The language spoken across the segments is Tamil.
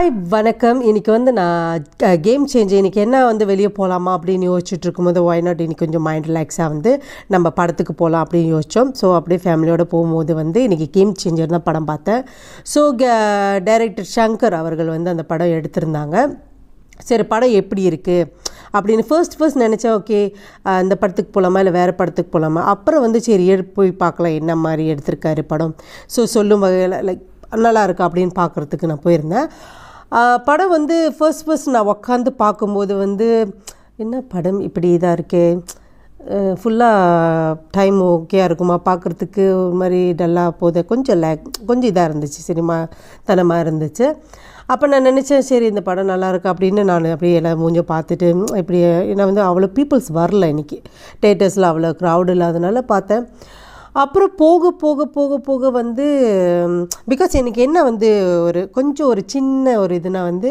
ஹாய் வணக்கம். இன்றைக்கி வந்து நான் கேம் சேஞ்சு இன்றைக்கி என்ன வந்து வெளியே போகலாமா அப்படின்னு யோசிச்சுட்டு இருக்கும்போது ஒய் நாட் இன்றைக்கி கொஞ்சம் மைண்ட் ரிலாக்ஸாக வந்து நம்ம படத்துக்கு போகலாம் அப்படின்னு யோசித்தோம். ஸோ அப்படியே ஃபேமிலியோடு போகும்போது வந்து இன்றைக்கி கேம் சேஞ்சர் தான் படம் பார்த்தேன். ஸோ டைரக்டர் சங்கர் அவர்கள் வந்து அந்த படம் எடுத்திருந்தாங்க. சரி படம் எப்படி இருக்குது அப்படின்னு ஃபர்ஸ்ட் நினச்சேன். ஓகே இந்த படத்துக்கு போகலாமா இல்லை வேறு படத்துக்கு போகலாமா. அப்புறம் வந்து சரி போய் பார்க்கலாம் என்ன மாதிரி எடுத்திருக்காரு படம். ஸோ சொல்லும் வகையில் லைக் நல்லா இருக்கா அப்படின்னு பார்க்குறதுக்கு நான் போயிருந்தேன். படம் வந்து ஃபர்ஸ்ட் நான் உக்காந்து பார்க்கும்போது வந்து என்ன படம் இப்படி இதாக இருக்கே, ஃபுல்லாக டைம் ஓகேயா இருக்குமா பார்க்குறதுக்கு, ஒரு மாதிரி டல்லாக போகுது, கொஞ்சம் இதாக இருந்துச்சு, சினிமா தனமாக இருந்துச்சு. அப்போ நான் நினச்சேன் சரி இந்த படம் நல்லாயிருக்கு அப்படின்னு நான் அப்படியே எல்லாம் மூஞ்ச பார்த்துட்டு இப்படி ஏன்னா வந்து அவ்வளோ பீப்புள்ஸ் வரல இன்றைக்கி தேட்டர்ஸில், அவ்வளோ க்ரௌடு இல்லாதனால பார்த்தேன். அப்புறம் போக போக போக போக வந்து பிகாஸ் எனக்கு என்ன வந்து கொஞ்சம் ஒரு சின்ன ஒரு இதுனா வந்து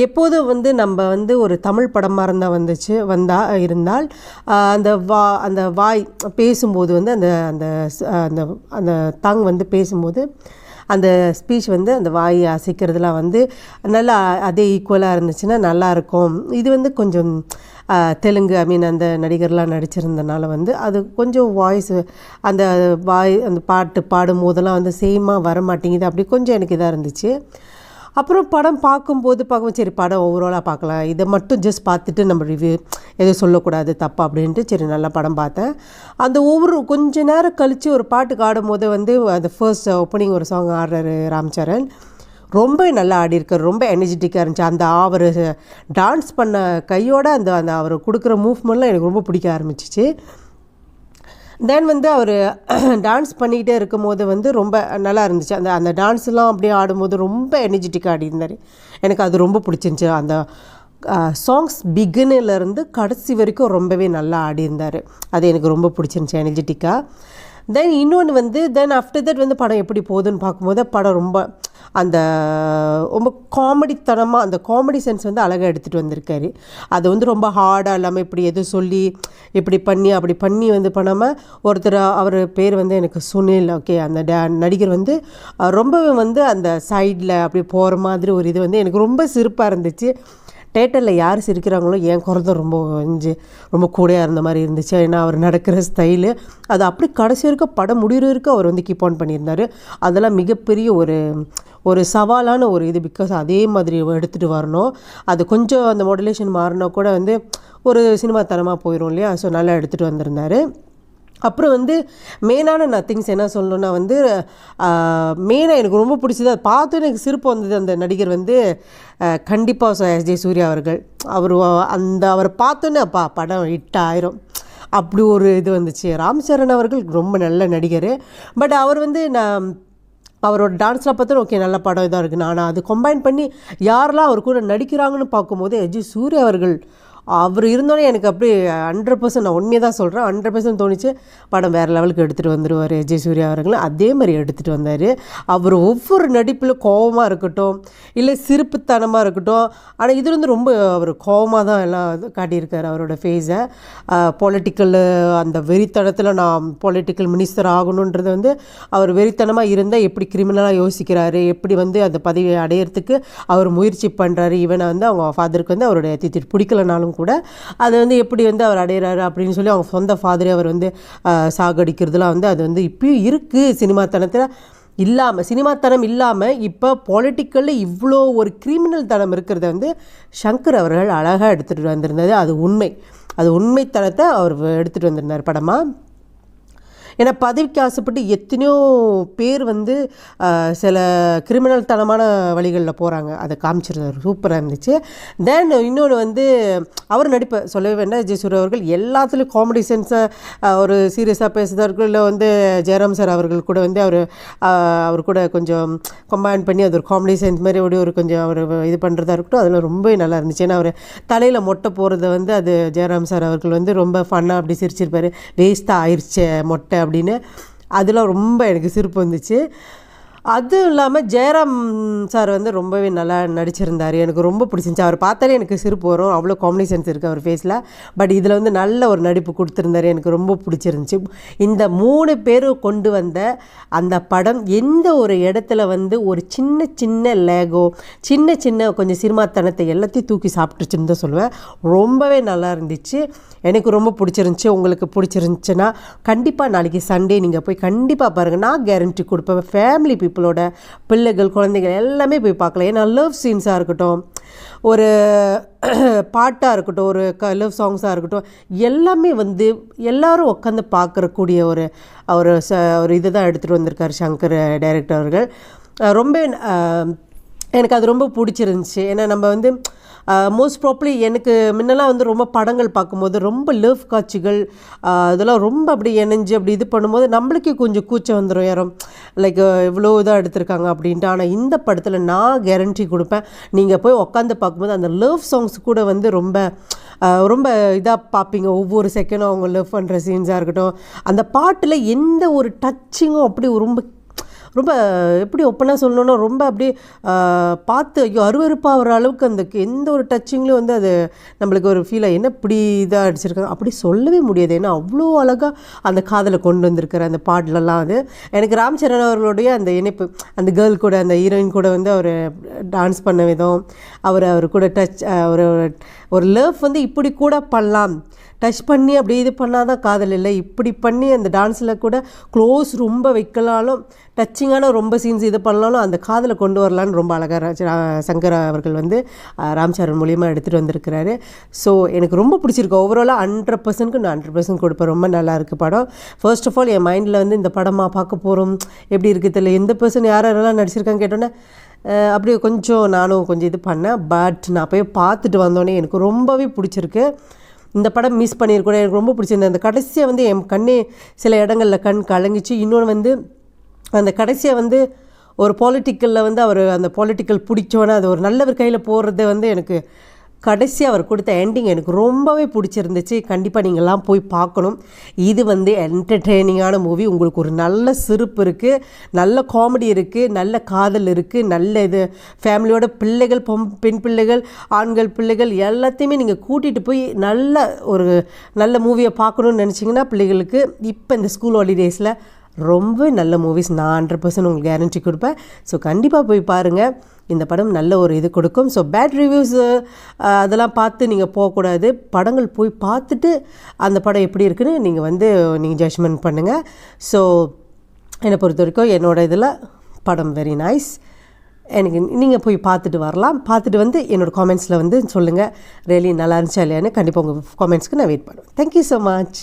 எப்போதும் வந்து நம்ம வந்து ஒரு தமிழ் படமாக இருந்தால் அந்த வாய் பேசும்போது வந்து அந்த அந்த அந்த அந்த தங் வந்து பேசும்போது அந்த ஸ்பீச் வந்து அந்த வாய் அசைக்கிறதுலாம் வந்து நல்லா அதே ஈக்குவலாக இருந்துச்சுன்னா நல்லாயிருக்கும். இது வந்து கொஞ்சம் தெலுங்கு அந்த நடிகர்லாம் நடிச்சிருந்தனால வந்து அது கொஞ்சம் வாய்ஸு அந்த அந்த பாட்டு பாடும்போதெல்லாம் வந்து சேமாக வர மாட்டேங்குது. அப்படி கொஞ்சம் எனக்கு இதாக இருந்துச்சு. அப்புறம் படம் பார்க்கும்போது சரி படம் ஓவராலாக பார்க்கலாம், இதை மட்டும் ஜஸ்ட் பார்த்துட்டு நம்ம ரிவ்யூ எதுவும் சொல்லக்கூடாது தப்பா அப்படின்ட்டு சரி நல்லா படம் பார்த்தேன். அந்த கொஞ்ச நேரம் கழித்து ஒரு பாட்டுக்கு ஆடும்போது வந்து அந்த ஃபர்ஸ்ட் ஓப்பனிங் ஒரு சாங் ஆடுறாரு ராம்சரண், ரொம்ப நல்லா ஆடியிருக்கார், ரொம்ப எனர்ஜெட்டிக்காக இருந்துச்சு. அந்த அவர் டான்ஸ் பண்ண கையோட அந்த அந்த அவர் கொடுக்குற மூவ்மெண்ட்லாம் எனக்கு ரொம்ப பிடிக்க ஆரம்பிச்சிச்சு. தென் வந்து அவர் டான்ஸ் பண்ணிக்கிட்டே இருக்கும்போது வந்து ரொம்ப நல்லா இருந்துச்சு. அந்த அந்த டான்ஸ்லாம் அப்படியே ஆடும்போது ரொம்ப எனர்ஜெட்டிக்காக ஆடியிருந்தார். எனக்கு அது ரொம்ப பிடிச்சிருந்துச்சி. அந்த சாங்ஸ் பிகினிலேருந்து கடைசி வரைக்கும் ரொம்பவே நல்லா ஆடியிருந்தார். அது எனக்கு ரொம்ப பிடிச்சிருந்துச்சி எனர்ஜெட்டிக்காக. தென் இன்னொன்று வந்து ஆஃப்டர் தட் வந்து படம் எப்படி போகுதுன்னு பார்க்கும்போது படம் ரொம்ப காமெடித்தனமாக அந்த காமெடி சென்ஸ் வந்து அழகாக எடுத்துகிட்டு வந்திருக்காரு. அது வந்து ரொம்ப ஹார்டாக இல்லாமல் இப்படி எதுவும் சொல்லி இப்படி பண்ணி அப்படி பண்ணி வந்து பண்ணாமல் ஒருத்தர் அவர் பேர் வந்து எனக்கு சுனில், ஓகே அந்த நடிகர் வந்து ரொம்பவே வந்து அந்த சைடில் அப்படி போகிற மாதிரி ஒரு இது வந்து எனக்கு ரொம்ப சிரிப்பாக இருந்துச்சு. தேட்டரில் யார் சிரிக்கிறாங்களோ என் குரல் ரொம்ப கூடையாக இருந்த மாதிரி இருந்துச்சு. ஏன்னா அவர் நடக்கிற ஸ்டைலு அது அப்படி கடைசி வரைக்கும் படம் முடிகிற வரைக்கும் அவர் வந்து கீப் ஆன் பண்ணியிருந்தார். அதெல்லாம் மிகப்பெரிய ஒரு சவாலான ஒரு இது. பிகாஸ் அதே மாதிரி எடுத்துகிட்டு வரணும். அது கொஞ்சம் அந்த மாடுலேஷன் மாறினா கூட வந்து ஒரு சினிமா தனமாக போயிடும் இல்லையா. ஸோ நல்லா எடுத்துகிட்டு வந்திருந்தார். அப்புறம் வந்து மெயினான திங்ஸ் என்ன சொல்லணுன்னா வந்து மெயினாக எனக்கு ரொம்ப பிடிச்சது, அதை பார்த்து எனக்கு சிரிப்பு வந்தது. அந்த நடிகர் வந்து கண்டிப்பாக எஸ்.ஜே. சூர்யா அவர்கள், அவரை பார்த்தோன்னே படம் ஹிட் ஆயிரும் அப்படி ஒரு இது வந்துச்சு. ராம்சரண் அவர்கள் ரொம்ப நல்ல நடிகர். பட் அவர் வந்து அவரோட டான்ஸ்லாம் பார்த்தா ஓகே நல்ல படம் இதாக இருக்குது. ஆனால் அது கம்பைன் பண்ணி யாரெல்லாம் அவர் கூட நடிக்கிறாங்கன்னு பார்க்கும்போது எஸ்.ஜே. சூர்யா அவர்கள் அவர் இருந்தோன்னே எனக்கு அப்படி 100% நான் உண்மையை தான் சொல்கிறேன், 100% தோணிச்சு படம் வேறு லெவலுக்கு எடுத்துகிட்டு வந்துடுவார் எஸ்.ஜே. சூர்யா அவர்களும். அதே மாதிரி எடுத்துகிட்டு வந்தார். அவர் ஒவ்வொரு நடிப்பில் கோபமாக இருக்கட்டும் இல்லை சிரிப்புத்தனமாக இருக்கட்டும், ஆனால் இது வந்து ரொம்ப அவர் கோபமாக தான் எல்லாம் காட்டியிருக்கார் அவரோட ஃபேஸை. பொலிட்டிக்கல் அந்த வெறித்தனத்தில் நான் பொலிட்டிக்கல் மினிஸ்டர் ஆகணுன்றது வந்து அவர் வெறித்தனமாக இருந்தால் எப்படி கிரிமினலாக யோசிக்கிறாரு, எப்படி வந்து அந்த பதவியை அடையிறதுக்கு அவர் முயற்சி பண்ணுறாரு. ஈவனை வந்து அவங்க ஃபாதருக்கு வந்து அவருடைய திட்டு பிடிக்கலனாலும் கூட அது வந்து எப்படி வந்து அவர் அடையிறாரு அப்படின்னு சொல்லி அவங்க சொந்த ஃபாதரே அவர் வந்து சாகடிக்கிறதுலாம் வந்து அது வந்து இப்பயும் இருக்குது. சினிமாத்தனம் இல்லாமல் இப்போ பொலிட்டிக்கலில் இவ்வளோ ஒரு கிரிமினல் தனம் இருக்கிறத வந்து சங்கர் அவர்கள் அழகாக எடுத்துகிட்டு வந்திருந்தது. அது உண்மைத்தனத்தை அவர் எடுத்துகிட்டு வந்திருந்தார் படமாக. ஏன்னா பதவிக்கு ஆசைப்பட்டு எத்தனையோ பேர் வந்து சில கிரிமினல் தனமான வழிகளில் போகிறாங்க. அதை காமிச்சிருந்தார், சூப்பராக இருந்துச்சு. தென் இன்னொன்று வந்து அவர் நடிப்பை சொல்லவே வேண்டாம். எஸ்.ஜே. சூர்யா அவர்கள் எல்லாத்துலேயும் காமெடி சென்ஸை ஒரு சீரியஸாக பேசுகிறவர்கள் இல்லை வந்து ஜெயராம் சார் அவர்கள் கூட வந்து அவர் கூட கொஞ்சம் கம்பைன் பண்ணி அது ஒரு காமெடி சென்ஸ் மாதிரி ஒரு கொஞ்சம் அவர் இது பண்ணுறதா இருக்கட்டும், அதில் ரொம்ப நல்லா இருந்துச்சு. ஏன்னா அவர் தலையில் மொட்டை போகிறத வந்து அது ஜெயராம் சார் அவர்கள் வந்து ரொம்ப ஃபன்னாக அப்படி சிரிச்சிருப்பார், வேஸ்ட்டாக ஆயிடுச்சு மொட்டை அப்படின்னு. அதெல்லாம் ரொம்ப எனக்கு சிரிப்பு வந்துச்சு. அதுவும் இல்லாமல் ஜெயராம் சார் வந்து ரொம்பவே நல்லா நடிச்சிருந்தார். எனக்கு ரொம்ப பிடிச்சிருந்துச்சி. அவர் பார்த்தாலே எனக்கு சிரிப்பு வரும், அவ்வளோ காமெடி சென்ஸ் இருக்குது அவர் ஃபேஸில். பட் இதில் வந்து நல்ல ஒரு நடிப்பு கொடுத்துருந்தார், எனக்கு ரொம்ப பிடிச்சிருந்துச்சி. இந்த 3 பேரும் கொண்டு வந்த அந்த படம் எந்த ஒரு இடத்துல வந்து ஒரு சின்ன சின்ன லேகோ, சின்ன சின்ன கொஞ்சம் சினிமாத்தனத்தை எல்லாத்தையும் தூக்கி சாப்பிட்டுருச்சுன்னு தான் சொல்லுவேன். ரொம்பவே நல்லா இருந்துச்சு, எனக்கு ரொம்ப பிடிச்சிருந்துச்சி. உங்களுக்கு பிடிச்சிருந்துச்சுன்னா கண்டிப்பாக நாளைக்கு சண்டே நீங்கள் போய் கண்டிப்பாக பாருங்கள். நான் கேரண்டி கொடுப்பேன். ஃபேமிலி பீப்புளோட பிள்ளைகள் குழந்தைகள் எல்லாமே போய் பார்க்கலாம். ஏன்னா லவ் சீன்ஸாக இருக்கட்டும், ஒரு பாட்டாக இருக்கட்டும், ஒரு லவ் சாங்ஸாக இருக்கட்டும், எல்லாமே வந்து எல்லோரும் உட்காந்து பார்க்குறக்கூடிய ஒரு இது தான் எடுத்துகிட்டு வந்திருக்கார் சங்கர் டைரக்டர் அவர்கள். ரொம்ப எனக்கு அது ரொம்ப பிடிச்சிருந்துச்சி. ஏன்னா நம்ம வந்து மோஸ்ட் ப்ராப்ளி எனக்கு முன்னெல்லாம் வந்து ரொம்ப படங்கள் பார்க்கும்போது ரொம்ப லவ் காட்சிகள் இதெல்லாம் ரொம்ப அப்படி இணைஞ்சு அப்படி இது பண்ணும்போது நம்மளுக்கே கொஞ்சம் கூச்சம் வந்துடும், யாரும் லைக் இவ்வளோ இதாக எடுத்திருக்காங்க அப்படின்ட்டு. ஆனால் இந்த படத்தில் நான் கேரண்டி கொடுப்பேன், நீங்கள் போய் உட்காந்து பார்க்கும்போது அந்த லவ் சாங்ஸ் கூட வந்து ரொம்ப ரொம்ப இதாக பார்ப்பீங்க. ஒவ்வொரு செகண்டும் அவங்க லவ் பண்ணுற சீன்ஸாக இருக்கட்டும், அந்த பாட்டில் எந்த ஒரு டச்சிங்கும் அப்படி ரொம்ப எப்படி ஒப்பனாக சொல்லணுன்னா ரொம்ப அப்படியே பார்த்து ஐயோ அருவருப்பாகிற அளவுக்கு அந்த எந்த ஒரு டச்சிங்லேயும் வந்து அது நம்மளுக்கு ஒரு ஃபீலாக என்ன இப்படி இதாக அடிச்சிருக்காங்க அப்படி சொல்லவே முடியாது. ஏன்னா அவ்வளோ அழகாக அந்த காதலை கொண்டு வந்திருக்கிற அந்த பாடலெல்லாம் அது எனக்கு ராம் சரண் அவர்களுடைய அந்த இணைப்பு, அந்த கேர்ள் கூட அந்த ஹீரோயின் கூட வந்து அவர் டான்ஸ் பண்ண விதம், அவர் கூட டச் ஒரு லவ் வந்து இப்படி கூட பண்ணலாம், டச் பண்ணி அப்படி இது பண்ணால் தான் காதல் இல்லை, இப்படி பண்ணி அந்த டான்ஸில் கூட க்ளோஸ் ரொம்ப வைக்கலாலும் டச்சிங்கான ரொம்ப சீன்ஸ் இது பண்ணாலும் அந்த காதலை கொண்டு வரலான்னு ரொம்ப அழகாக சங்கர் அவர்கள் வந்து ராம் சரண் மூலியமாக எடுத்துகிட்டு வந்திருக்கிறாரு. ஸோ எனக்கு ரொம்ப பிடிச்சிருக்கு. ஓவராலாக 100%க்கு நான் 100% கொடுப்பேன். ரொம்ப நல்லா இருக்குது படம். ஃபர்ஸ்ட் ஆஃப் ஆல் என் மைண்டில் வந்து இந்த படமாக பார்க்க போகிறோம் எப்படி இருக்குது தெரியல, எந்த பர்சன் யாரெல்லாம் நடிச்சிருக்காங்க கேட்டோன்னே அப்படியே நானும் கொஞ்சம் இது பண்ணேன். பட் நான் போய் பார்த்துட்டு வந்தோடனே எனக்கு ரொம்பவே பிடிச்சிருக்கு. இந்த படம் மிஸ் பண்ணியிருக்கூட எனக்கு ரொம்ப பிடிச்சிருந்தேன். அந்த கடைசியாக வந்து என் கண்ணே சில இடங்களில் கண் கலங்கிச்சு. இன்னொன்று வந்து அந்த கடைசியாக வந்து ஒரு பாலிட்டிக்கலில் வந்து அவர் அந்த பாலிட்டிக்கல் பிடிச்சோன்னே அது ஒரு நல்லவர் கையில் போடுறது வந்து எனக்கு கடைசியாக அவர் கொடுத்த எண்டிங் எனக்கு ரொம்பவே பிடிச்சிருந்துச்சு. கண்டிப்பாக நீங்கள்லாம் போய் பார்க்கணும். இது வந்து என்டர்டெய்னிங்கான மூவி. உங்களுக்கு ஒரு நல்ல சிரிப்பு இருக்குது, நல்ல காமெடி இருக்குது, நல்ல காதல் இருக்குது, நல்ல இது ஃபேமிலியோட பிள்ளைகள், பெண் பிள்ளைகள், ஆண்கள் பிள்ளைகள் எல்லாத்தையுமே நீங்கள் கூட்டிகிட்டு போய் நல்ல மூவியை பார்க்கணுன்னு நினச்சிங்கன்னா பிள்ளைகளுக்கு இப்போ இந்த ஸ்கூல் ஹாலிடேஸில் ரொம்ப நல்ல மூவிஸ் நான் 100% உங்களுக்கு கேரண்டி கொடுப்பேன். ஸோ கண்டிப்பாக போய் பாருங்கள். இந்த படம் நல்ல ஒரு இது கொடுக்கும். ஸோ பேட் ரிவ்யூஸு அதெல்லாம் பார்த்து நீங்கள் போகக்கூடாது. படங்கள் போய் பார்த்துட்டு அந்த படம் எப்படி இருக்குன்னு நீங்கள் ஜட்ஜ்மெண்ட் பண்ணுங்கள். ஸோ என்னை பொறுத்த வரைக்கும் என்னோடய இதில் படம் வெரி நைஸ். எனக்கு நீங்கள் போய் பார்த்துட்டு வரலாம். பார்த்துட்டு வந்து என்னோடய காமெண்ட்ஸில் வந்து சொல்லுங்கள் ரியலி நல்லா இருந்துச்சா இல்லையான்னு. கண்டிப்பாக உங்கள் காமெண்ட்ஸ்க்கு நான் வெயிட் பண்ணுவேன். Thank you so much.